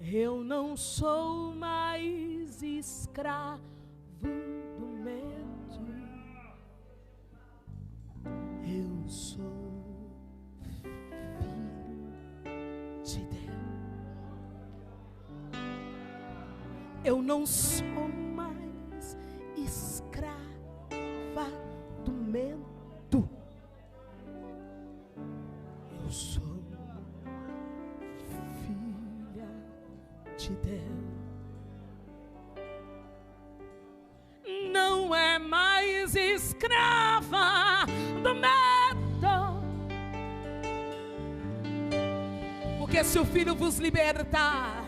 Eu não sou mais escravo do medo. Eu sou filho de Deus. Eu não sou mais escrava do medo. Eu sou de Deus. Não é mais escrava do medo, porque se o Filho vos libertar,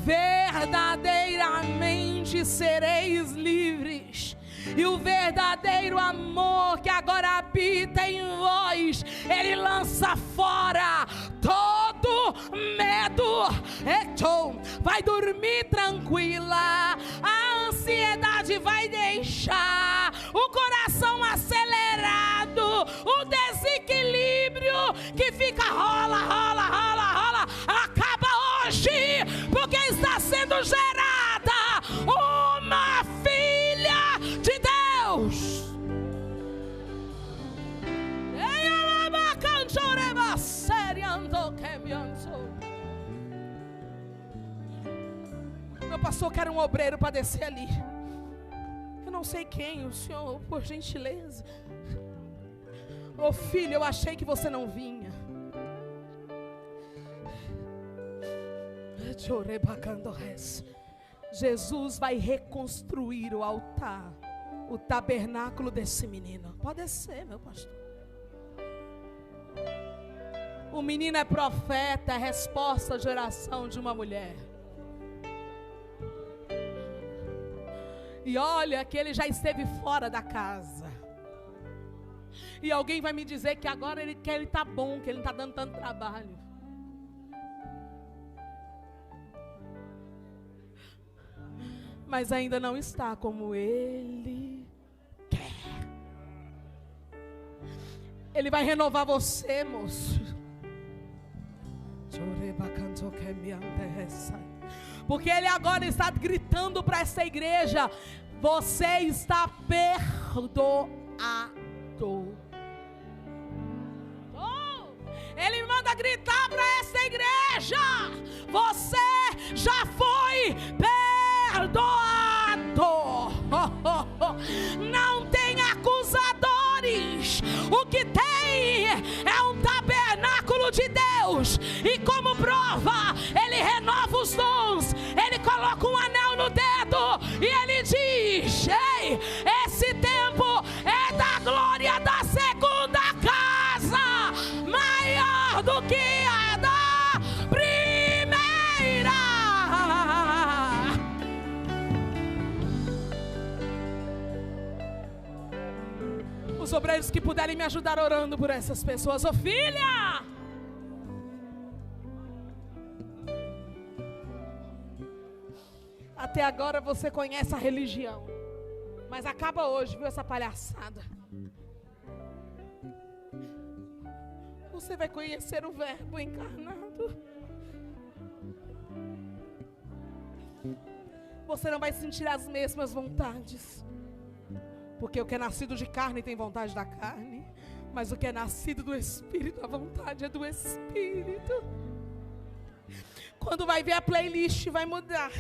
verdadeiramente sereis livres. E o verdadeiro amor que agora habita em vós, ele lança fora todo medo. Vai dormir tranquila, a ansiedade vai deixar, o coração acelerado, o desequilíbrio que fica rola, rola, rola, rola, acaba hoje, porque está sendo gerada uma filha de Deus. Meu pastor quer um obreiro para descer ali. Eu não sei quem, o senhor, por gentileza. Ô filho, eu achei que você não vinha. Jesus vai reconstruir o altar, o tabernáculo desse menino. Pode ser, meu pastor. O menino é profeta, é resposta de oração de uma mulher. E olha que ele já esteve fora da casa. E alguém vai me dizer que agora ele está bom, que ele não está dando tanto trabalho. Mas ainda não está como ele quer. Ele vai renovar você, moço. Porque ele agora está gritando para essa igreja: você está perdoado. Ele manda gritar para essa igreja: você já foi perdoado. Não tem acusadores. O que tem é um tabernáculo de Deus. E como prova, ele renova os dons. Ele coloca um anel no dedo e ele diz: ei, esse tempo é da glória da segunda casa, maior do que a da primeira. Os obreiros que puderem me ajudar orando por essas pessoas. Ô filha, até agora você conhece a religião, mas acaba hoje, viu, essa palhaçada. Você vai conhecer o Verbo encarnado. Você não vai sentir as mesmas vontades, porque o que é nascido de carne tem vontade da carne, mas o que é nascido do Espírito, a vontade é do Espírito. Quando vai ver, a playlist vai mudar.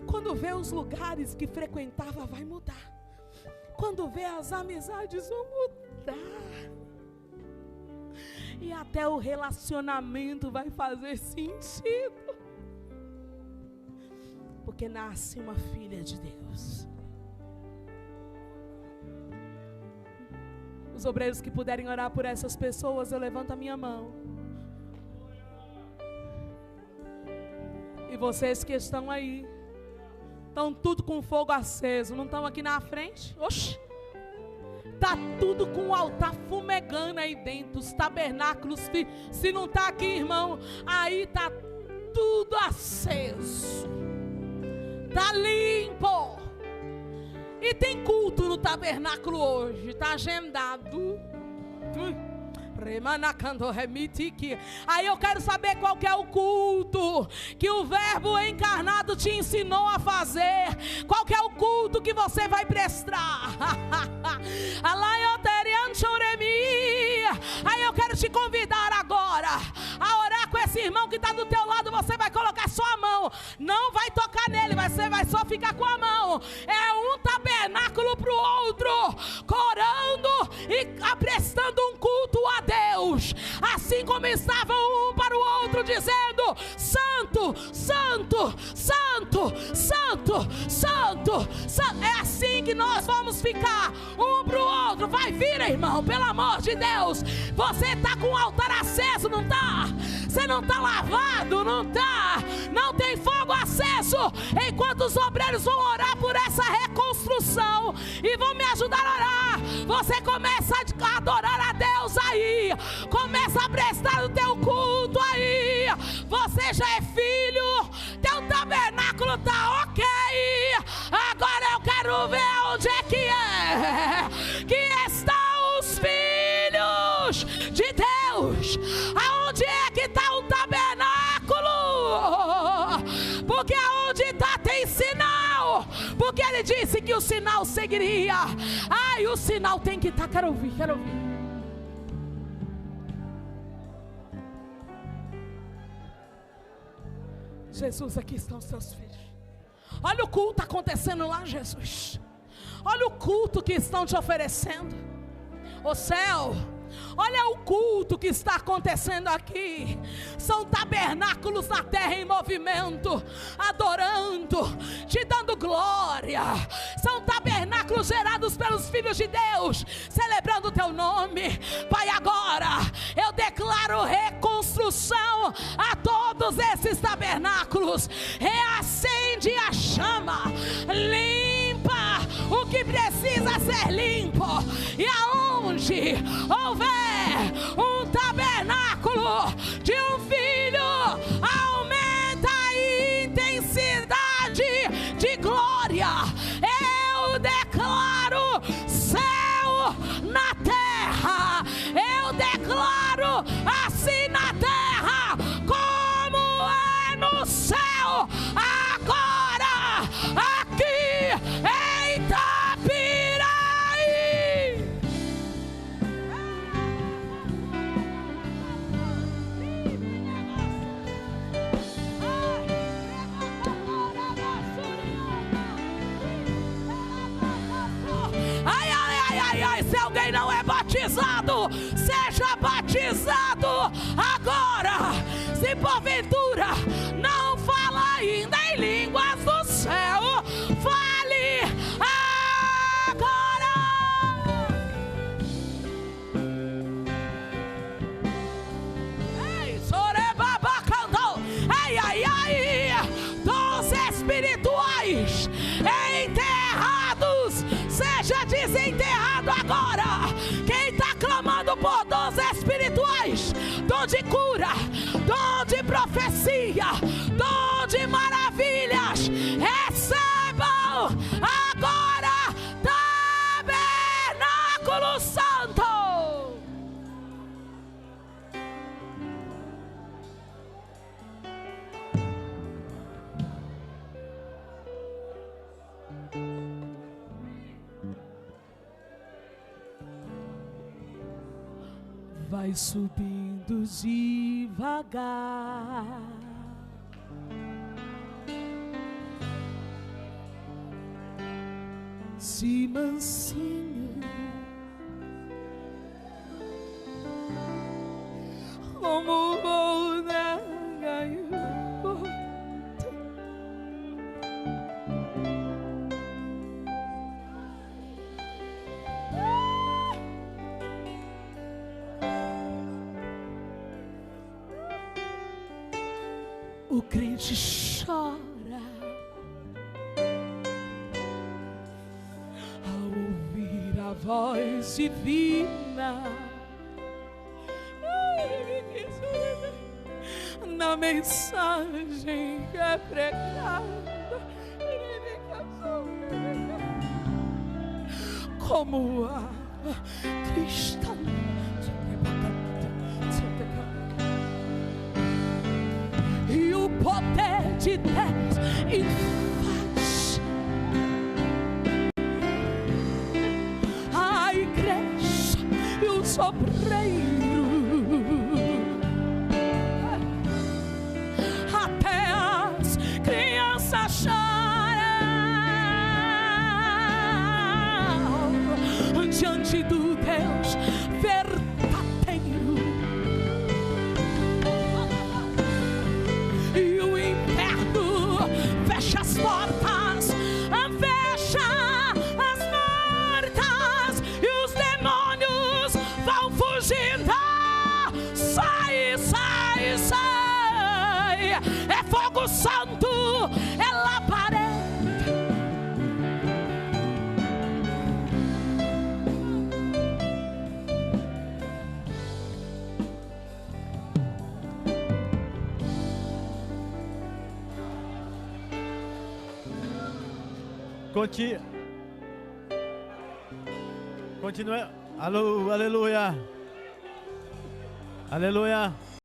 Quando vê os lugares que frequentava, vai mudar. Quando vê, as amizades vão mudar. E até o relacionamento vai fazer sentido. Porque nasce uma filha de Deus. Os obreiros que puderem orar por essas pessoas, eu levanto a minha mão. E vocês que estão aí, estão tudo com fogo aceso, não estão aqui na frente? Oxi! Está tudo com o altar fumegando aí dentro, os tabernáculos. Se não está aqui, irmão, aí está tudo aceso. Está limpo. E tem culto no tabernáculo hoje, está agendado. Aí eu quero saber qual que é o culto que o Verbo encarnado te ensinou a fazer. Qual que é o culto que você vai prestar? Aí eu quero te convidar agora a orar com esse irmão que está do teu lado. Você vai colocar só a mão, não vai tocar nele, você vai só ficar com a mão. É um tabernáculo para o outro, corando e prestando um culto a Deus, assim como estavam um para o outro dizendo: Santo, Santo, Santo, Santo, Santo, Santo. É assim que nós vamos ficar um para o outro. Vai vir, irmão, pelo amor de Deus. Você está com o altar aceso, não está? Você não está lavado, não está? Não tem fogo aceso. Enquanto os obreiros vão orar por essa reconstrução e vão me ajudar a orar, você começa a adorar a Deus aí, começa a prestar o teu culto aí. Você já é filho, teu tabernáculo está ok. Agora eu quero ver onde é que estão os filhos de Deus. Aonde é que está o tabernáculo? Porque aonde está tem sinal. Porque ele disse que o sinal seguiria. Ai, o sinal tem que estar. Quero ouvir, quero ouvir. Jesus, aqui estão os teus filhos. Olha o culto acontecendo lá, Jesus. Olha o culto que estão te oferecendo. Ô céu, olha o culto que está acontecendo aqui. São tabernáculos na terra em movimento, adorando, te dando glória. São tabernáculos gerados pelos filhos de Deus, celebrando o teu nome. Pai, agora eu declaro reconstrução a todos esses tabernáculos. Reacende a chama, limpa o que precisa ser limpo. E aonde houver um tabernáculo de um filho, aumenta a intensidade de glória. Eu declaro céu na terra. Eu declaro assim na terra como é no céu. Agora, aqui em Itapiraí. Ai, se alguém não é batizado, seja batizado agora. Se porventura não fala ainda em línguas do céu, fale agora. Ei, sorebabacandou. Ai, dons espirituais enterrados, seja desenterrado agora. Quem está clamando por dons espirituais, dom de cura, dom de profecia, dom de maravilhas, recebam agora tabernáculo santo. Vai subindo devagar, se mansinho, como o gaio. O crente chora ao ouvir a voz divina na mensagem que é pregada, como a cristã. E o poder de Deus invade a igreja e o sobreiro, até as crianças choram diante do Deus verdadeiro. As portas, fecha as portas e os demônios vão fugindo. Sai, sai, sai. É fogo santo, é labareda. Continue. Alô, aleluia. Aleluia.